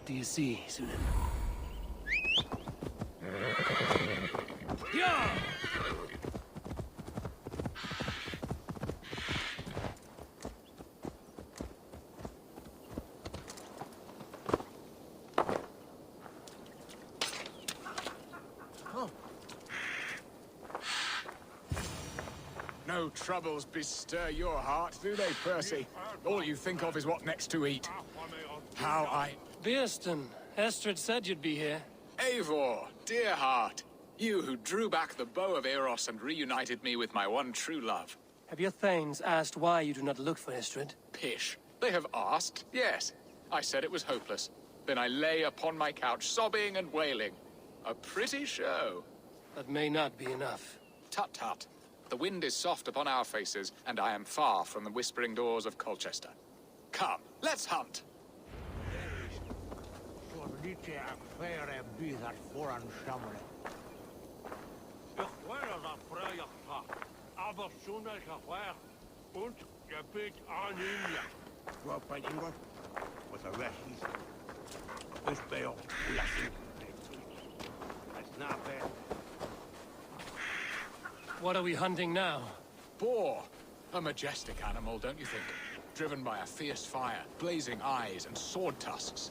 do you see, Sunan? Yeah! No troubles bestir your heart, do they, Percy? All you think of is what next to eat. Beerston, Estrid said you'd be here. Eivor, dear heart. You who drew back the bow of Eros and reunited me with my one true love. Have your thanes asked why you do not look for Estrid? Pish. They have asked, yes. I said it was hopeless. Then I lay upon my couch, sobbing and wailing. A pretty show. That may not be enough. Tut-tut. The wind is soft upon our faces, and I am far from the whispering doors of Colchester. Come, let's hunt! What are we hunting now? Boar. A majestic animal, don't you think? Driven by a fierce fire, blazing eyes, and sword tusks.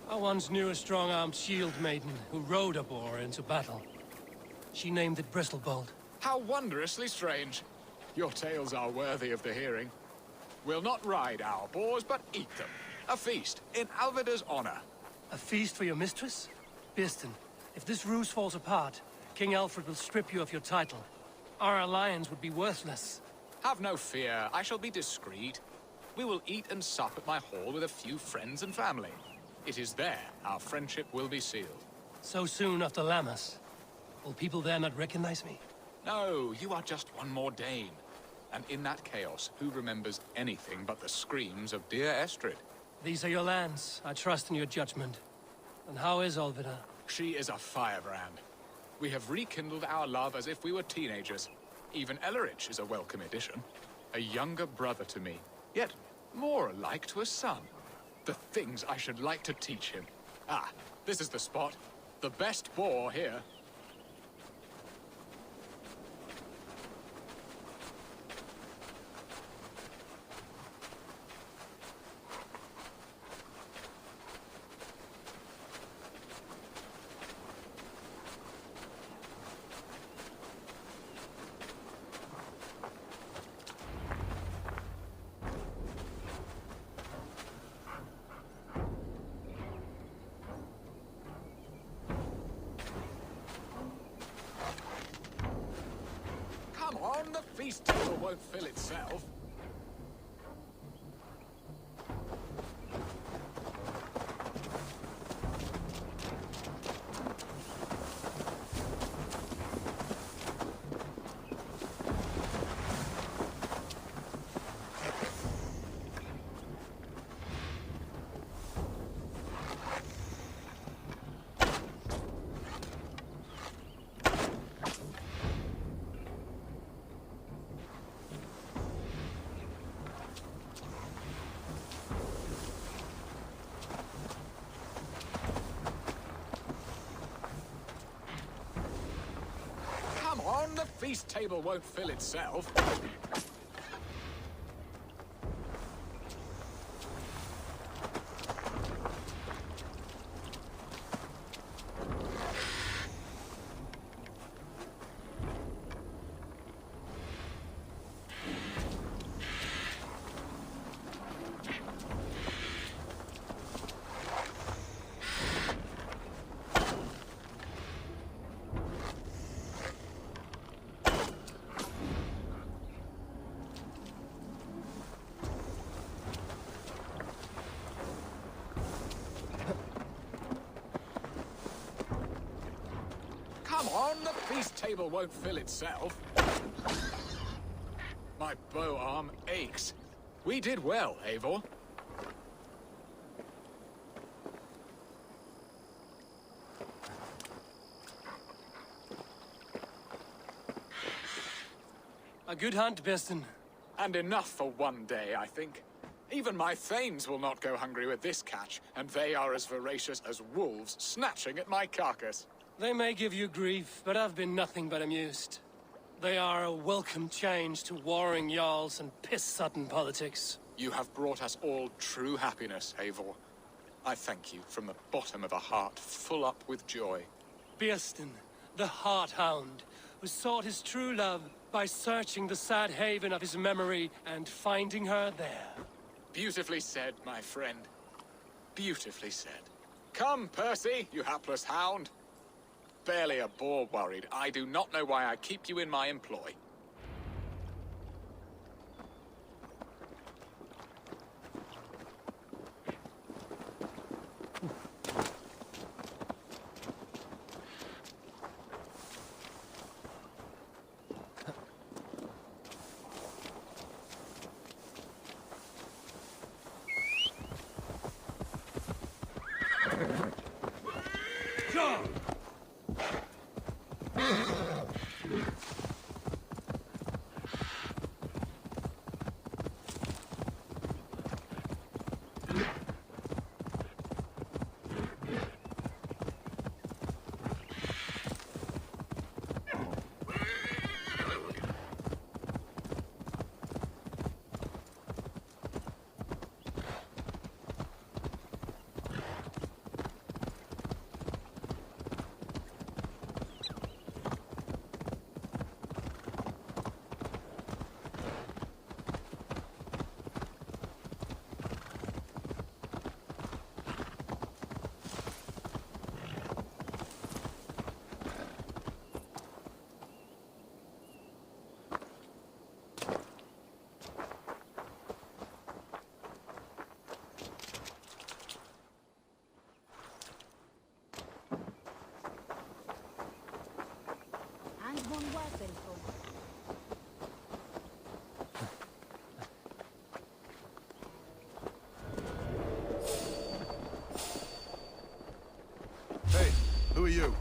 I once knew a strong-armed shield maiden who rode a boar into battle. She named it Bristlebolt. How wondrously strange. Your tales are worthy of the hearing. We'll not ride our boars, but eat them. A feast, in Alvida's honor. A feast for your mistress? Beerston, if this ruse falls apart, King Alfred will strip you of your title. Our alliance would be worthless. Have no fear, I shall be discreet. We will eat and sup at my hall with a few friends and family. It is there our friendship will be sealed. So soon after Lammas? Will people there not recognize me? No, you are just one more Dane. And in that chaos, who remembers anything but the screams of dear Estrid? These are your lands. I trust in your judgment. And how is Alvida? She is a firebrand. We have rekindled our love as if we were teenagers. Even Ellerich is a welcome addition. A younger brother to me, yet more alike to a son. The things I should like to teach him. Ah, this is the spot. The best boar here. The feast table won't fill itself. The feast table won't fill itself. Come on, the feast table won't fill itself. My bow arm aches. We did well, Eivor. A good hunt, Beerston. And enough for one day, I think. Even my thanes will not go hungry with this catch, and they are as voracious as wolves snatching at my carcass. They may give you grief, but I've been nothing but amused. They are a welcome change to warring jarls and piss-sudden politics. You have brought us all true happiness, Eivor. I thank you from the bottom of a heart full up with joy. Birsten, the Heart-Hound, who sought his true love by searching the sad haven of his memory and finding her there. Beautifully said, my friend. Beautifully said. Come, Percy, you hapless hound. Barely a boar worried. I do not know why I keep you in my employ. One weapon for Hey, who are you?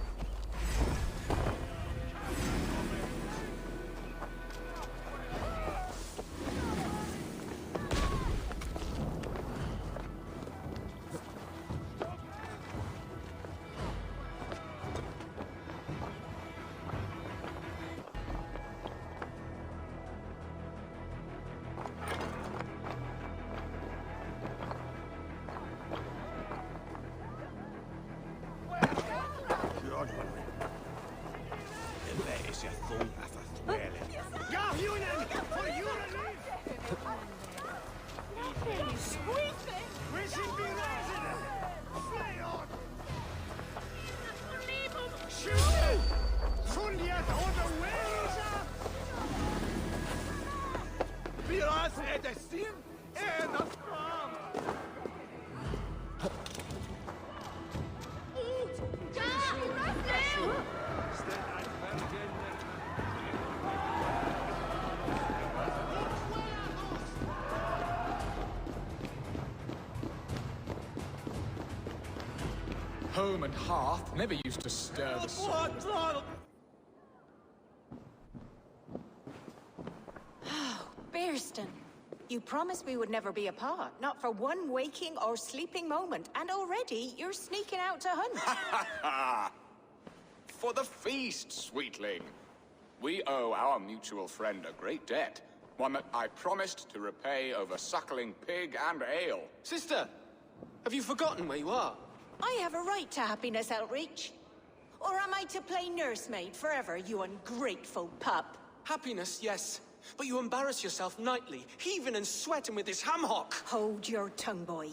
Home and hearth never used to stir the soul. Birsten, you promised we would never be apart, not for one waking or sleeping moment, and already you're sneaking out to hunt. For the feast, sweetling. We owe our mutual friend a great debt, one that I promised to repay over suckling pig and ale. Sister, have you forgotten where you are? I have a right to happiness, Outreach. Or am I to play nursemaid forever, you ungrateful pup? Happiness, yes. But you embarrass yourself nightly, heaving and sweating with this ham-hock. Hold your tongue, boy.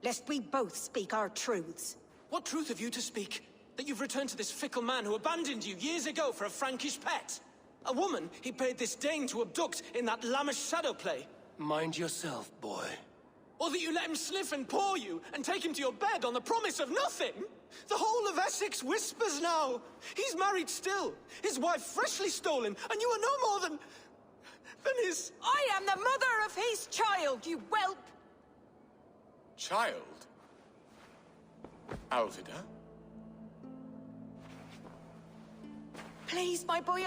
Lest we both speak our truths. What truth have you to speak? That you've returned to this fickle man who abandoned you years ago for a Frankish pet? A woman he paid this Dane to abduct in that lammish shadow play? Mind yourself, boy. Or that you let him sniff and paw you, and take him to your bed on the promise of nothing? The whole of Essex whispers now. He's married still, his wife freshly stolen, and you are no more than his... I am the mother of his child, you whelp! Child? Alvida? Please, my boy,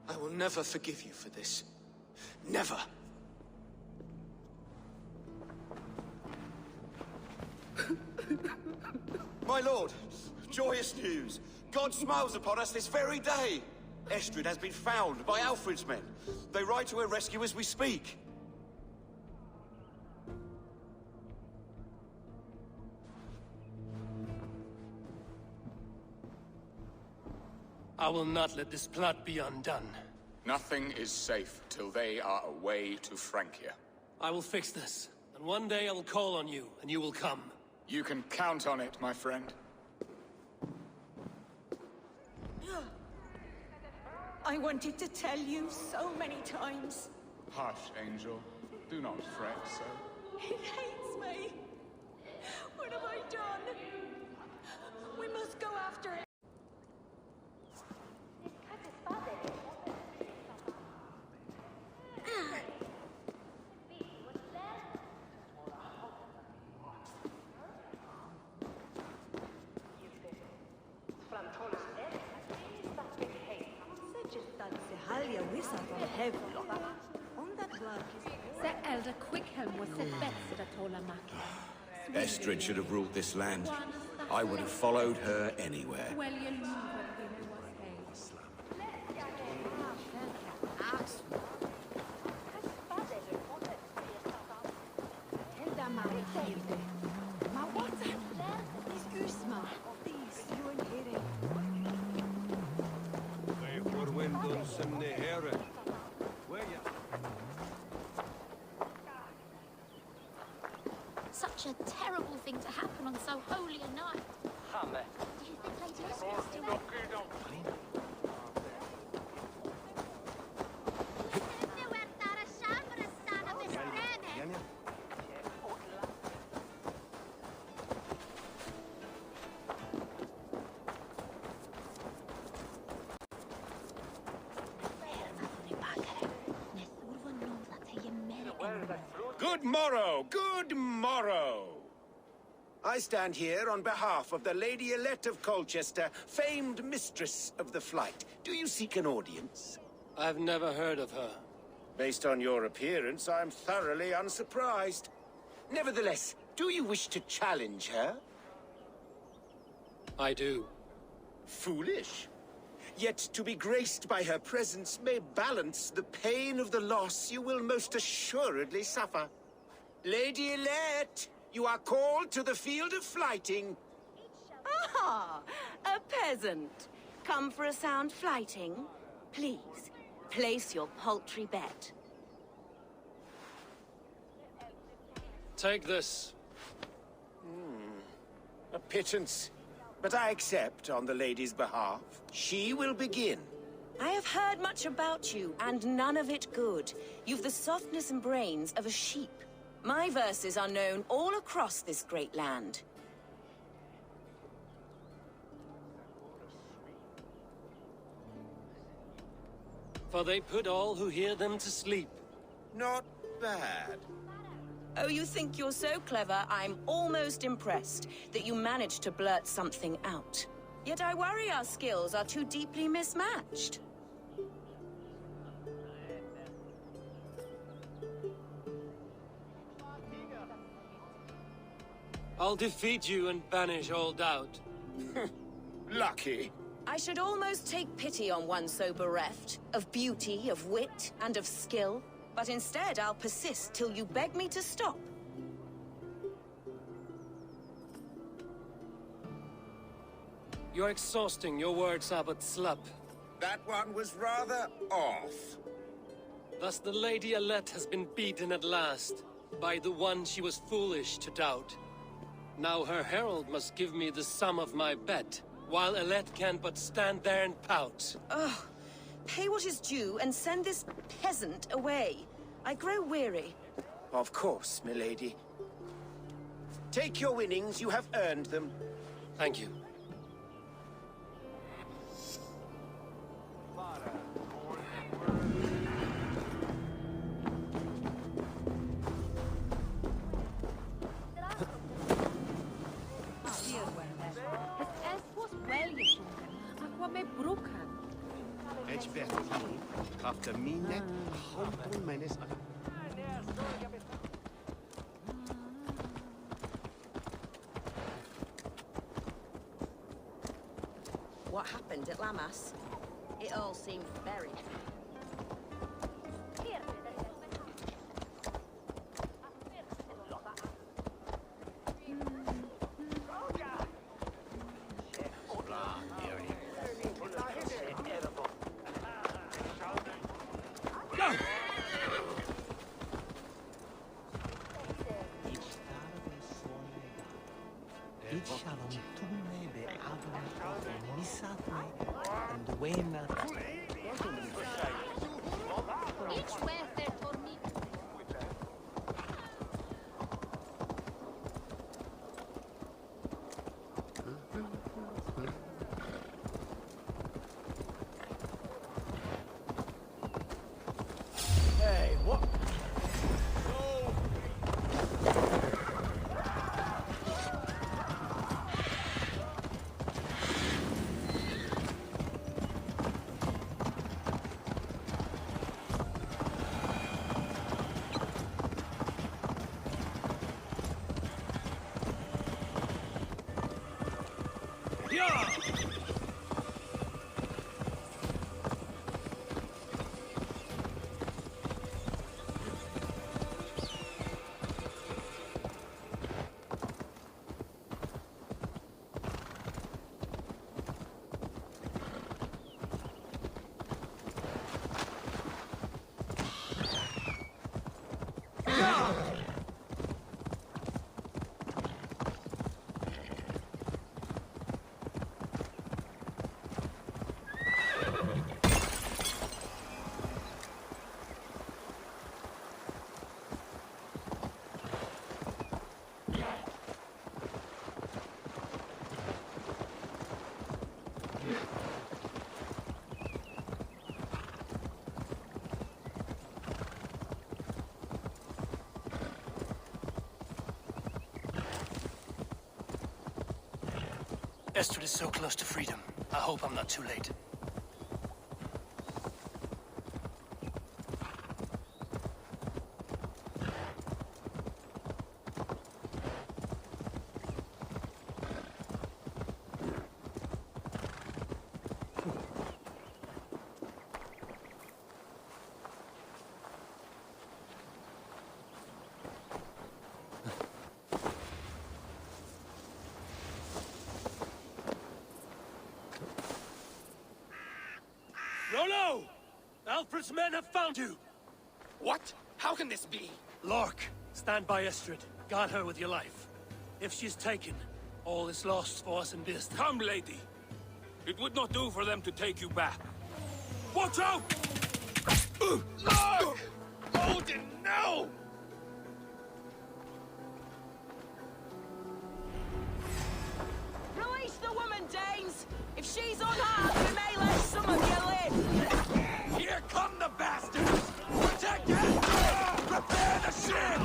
I will never forgive you for this. Never. My lord, joyous news. God smiles upon us this very day. Estrid has been found by Alfred's men. They ride to her rescue as we speak. I will not let this plot be undone. Nothing is safe till they are away to Francia. I will fix this, and one day I will call on you, and you will come. You can count on it, my friend. I wanted to tell you so many times. Hush, Angel. Do not fret so. He hates me. What have I done? We must go after him. Estrid should have ruled this land. I would have followed her anywhere. Such a terrible thing to happen on so holy a night. Do you think Lady Estrid is still there? Good morrow! Good morrow! I stand here on behalf of the Lady Elette of Colchester, famed mistress of the flight. Do you seek an audience? I've never heard of her. Based on your appearance, I'm thoroughly unsurprised. Nevertheless, do you wish to challenge her? I do. Foolish. Yet to be graced by her presence may balance the pain of the loss you will most assuredly suffer. Lady Elette, you are called to the field of flighting. Ah, a peasant. Come for a sound flighting? Please, place your paltry bet. Take this. A pittance. But I accept on the lady's behalf. She will begin. I have heard much about you, and none of it good. You've the softness and brains of a sheep. My verses are known all across this great land. For they put all who hear them to sleep. Not bad. Oh, you think you're so clever, I'm almost impressed that you managed to blurt something out. Yet I worry our skills are too deeply mismatched. I'll defeat you and banish all doubt. Lucky. I should almost take pity on one so bereft, of beauty, of wit, and of skill. But instead, I'll persist till you beg me to stop. You're exhausting. Your words are but slap. That one was rather off. Thus the Lady Elette has been beaten at last, by the one she was foolish to doubt. Now her herald must give me the sum of my bet, while Elette can but stand there and pout. Ugh. Pay what is due and send this peasant away. I grow weary. Of course, milady. Take your winnings, you have earned them. Thank you. It's best. After Minet, humble menace. What happened at Lamas? It all seemed very... Estrid is so close to freedom. I hope I'm not too late. Rollo! Alfred's men have found you! What? How can this be? Lork, stand by Estrid. Guard her with your life. If she's taken, all is lost for us in Birsten. Come, lady. It would not do for them to take you back. Watch out! Look! Odin, no! Release the woman, Danes! If she's unharmed, we may let some of you live! Here come the bastards! Protect it! Prepare the ship!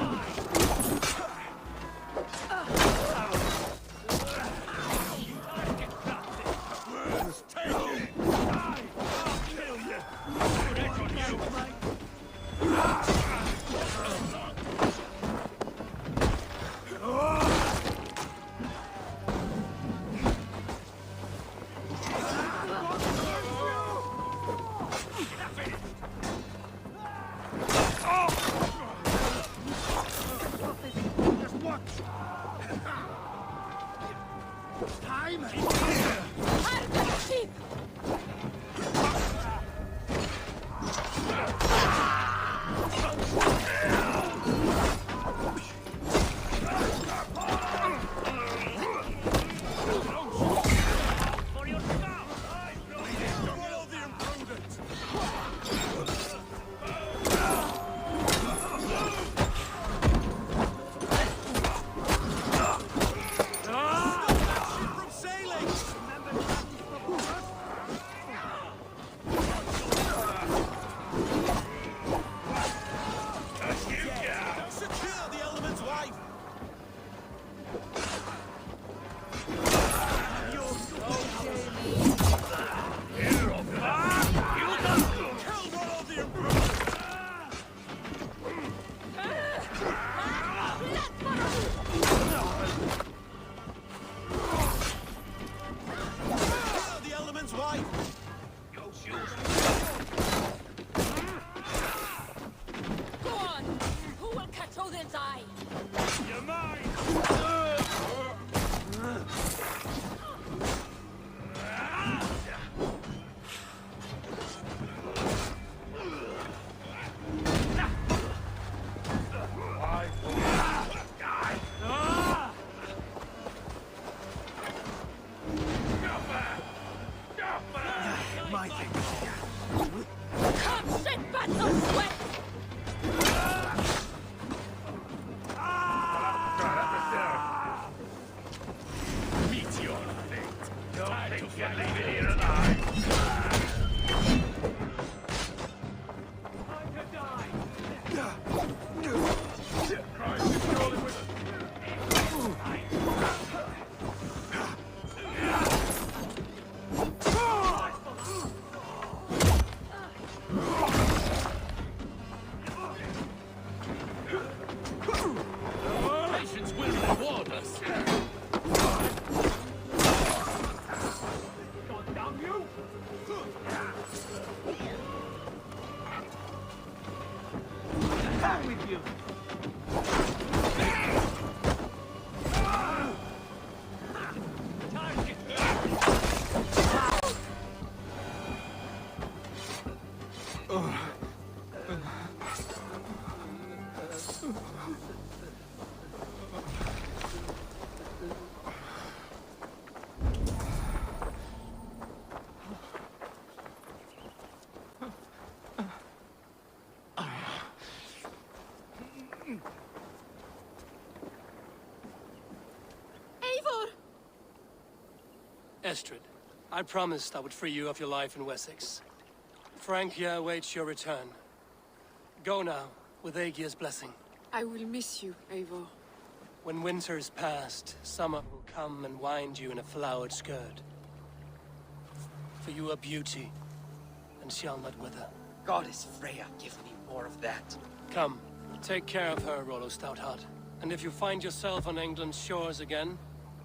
you. Eivor! Estrid, I promised I would free you of your life in Wessex. Francia awaits your return. Go now, with Aegir's blessing. I will miss you, Eivor. When winter is past, summer will come and wind you in a flowered skirt. For you are beauty, and shall not wither. Goddess Freya, give me more of that. Come, take care of her, Rollo Stoutheart. And if you find yourself on England's shores again,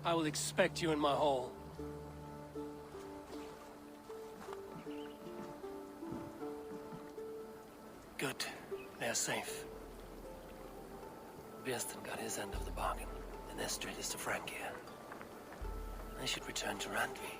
I will expect you in my hall. Good. They're safe. Björnsson got his end of the bargain, and Estrid is to Francia. I should return to Randvi.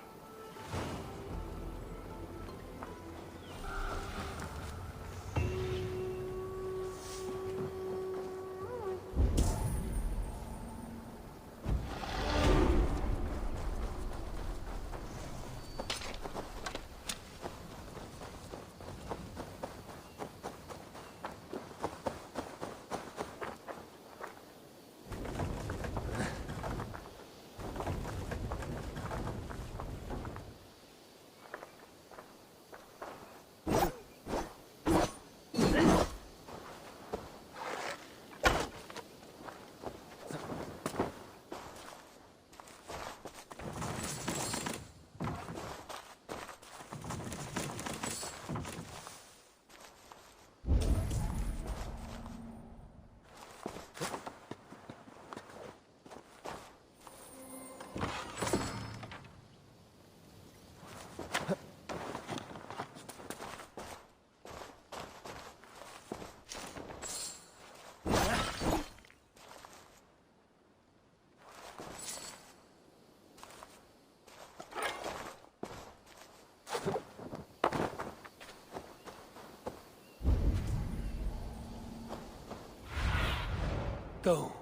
Go,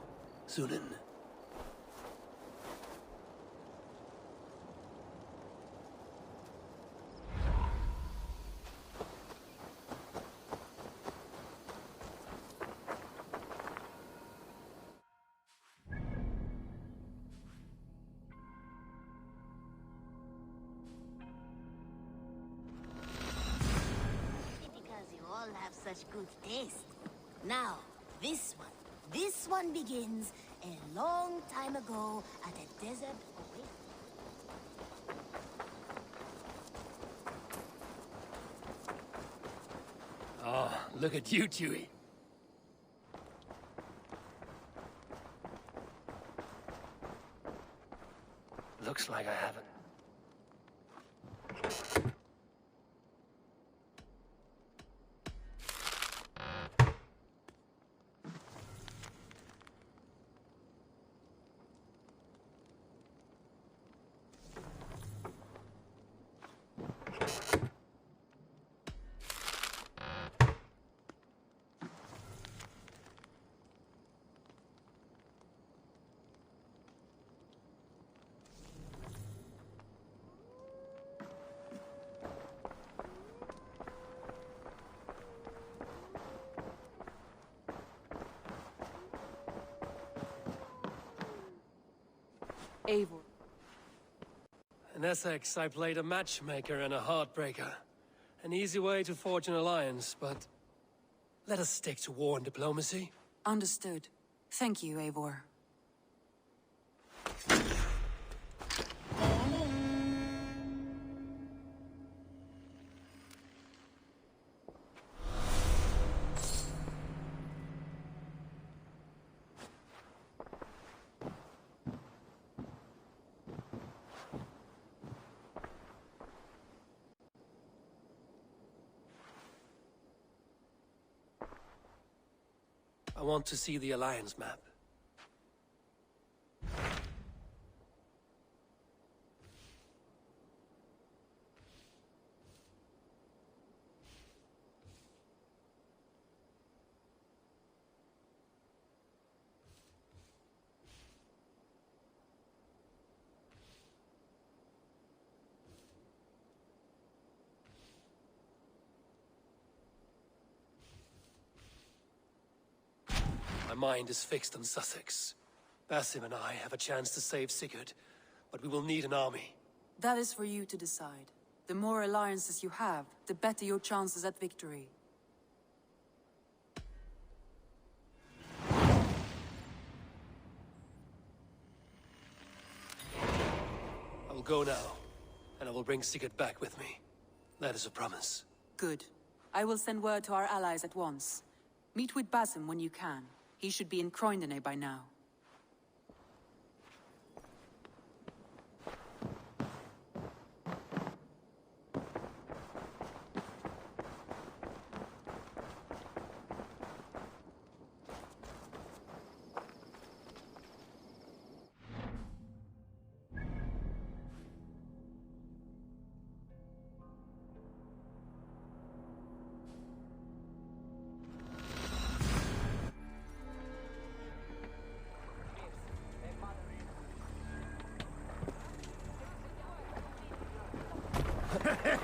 Zulin. Because you all have such good taste. Now, this one begins a long time ago at a desert oasis. Oh, look at you, Dewey. Looks like I haven't. Eivor. In Essex, I played a matchmaker and a heartbreaker. An easy way to forge an alliance, but let us stick to war and diplomacy. Understood. Thank you, Eivor. I want to see the Alliance map. My mind is fixed on Sussex. Basim and I have a chance to save Sigurd, but we will need an army. That is for you to decide. The more alliances you have, the better your chances at victory. I will go now, and I will bring Sigurd back with me. That is a promise. Good. I will send word to our allies at once. Meet with Basim when you can. He should be in Croydon by now.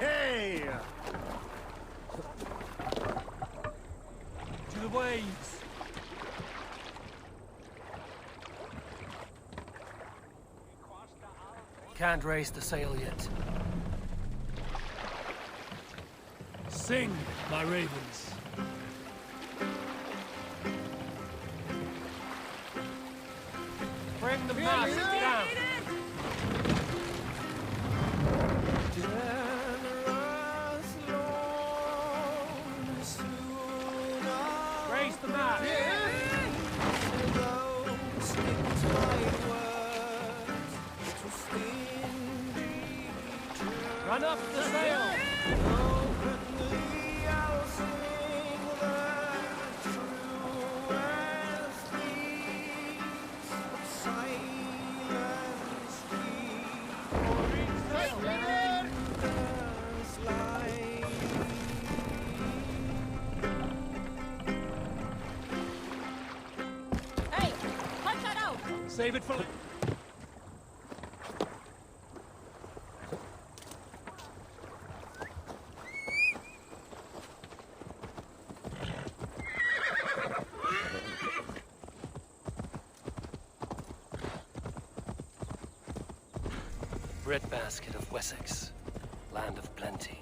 Hey! To the waves! Can't raise the sail yet. Sing, my ravens. Bring the mast down! Raise the mast! Run up the sail! Hey, punch that out! Save it for... Breadbasket of Wessex, land of plenty.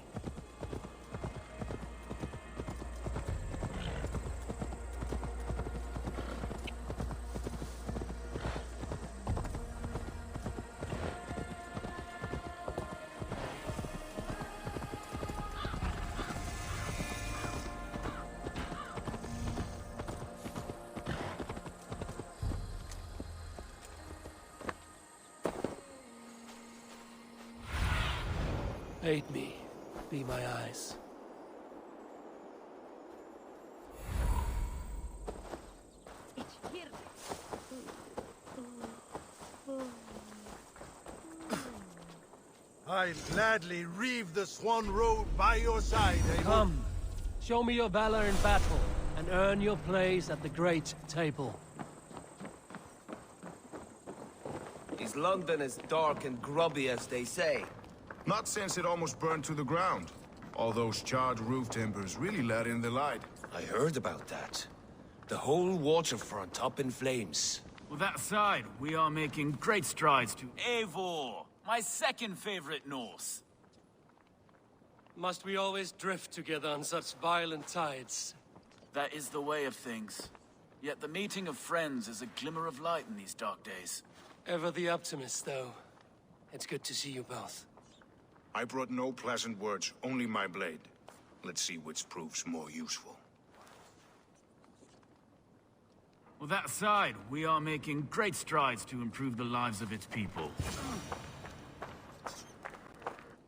Aid me, be my eyes. I'll gladly reave the swan road by your side, Eivor. Come, show me your valor in battle, and earn your place at the great table. Is London as dark and grubby as they say? Not since it almost burned to the ground. All those charred roof timbers really let in the light. I heard about that. The whole waterfront up in flames. With that aside, we are making great strides to Eivor, my second favorite Norse. Must we always drift together on such violent tides? That is the way of things. Yet the meeting of friends is a glimmer of light in these dark days. Ever the optimist, though. It's good to see you both. I brought no pleasant words, only my blade. Let's see which proves more useful. With that aside, we are making great strides to improve the lives of its people.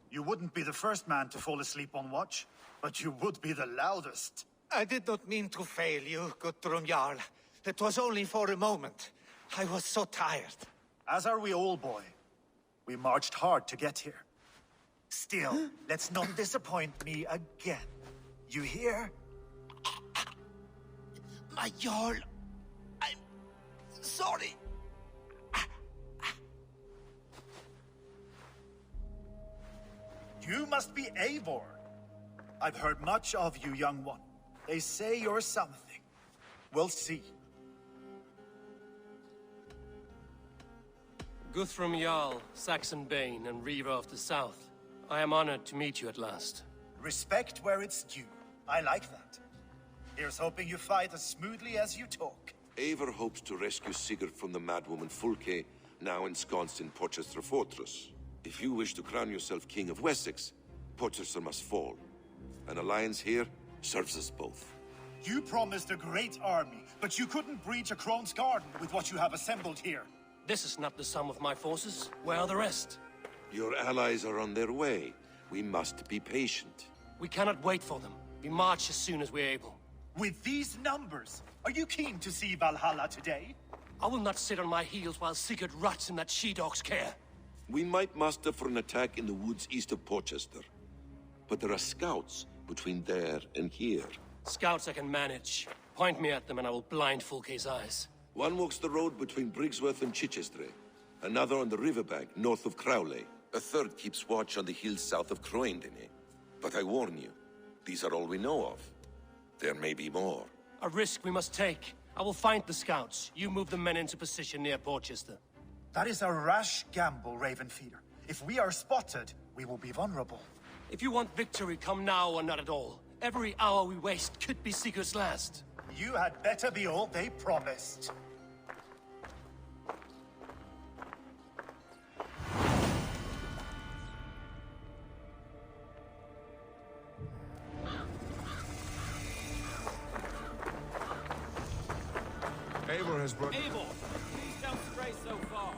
You wouldn't be the first man to fall asleep on watch, but you would be the loudest. I did not mean to fail you, Guthrum Jarl. It was only for a moment. I was so tired. As are we all, boy. We marched hard to get here. Still, let's not disappoint me again. You hear? My Jarl, I'm sorry. You must be Eivor. I've heard much of you, young one. They say you're something. We'll see. Guthrum Jarl, Saxon Bane, and Reaver of the South. I am honored to meet you at last. Respect where it's due. I like that. Here's hoping you fight as smoothly as you talk. Eivor hopes to rescue Sigurd from the madwoman Fulke, now ensconced in Porchester Fortress. If you wish to crown yourself King of Wessex, Porchester must fall. An alliance here serves us both. You promised a great army, but you couldn't breach a Krone's garden with what you have assembled here. This is not the sum of my forces. Where are the rest? Your allies are on their way. We must be patient. We cannot wait for them. We march as soon as we're able. With these numbers, are you keen to see Valhalla today? I will not sit on my heels while Sigurd rots in that she-dog's care. We might muster for an attack in the woods east of Porchester. But there are scouts between there and here. Scouts I can manage. Point me at them and I will blind Fulke's eyes. One walks the road between Briggsworth and Chichester. Another on the riverbank north of Crowley. A third keeps watch on the hills south of Croendene. But I warn you, these are all we know of. There may be more. A risk we must take. I will find the scouts. You move the men into position near Porchester. That is a rash gamble, Ravenfeeder. If we are spotted, we will be vulnerable. If you want victory, come now or not at all. Every hour we waste could be Sigurd's last. You had better be all they promised. Eivor has brought... Eivor, please don't stray so far.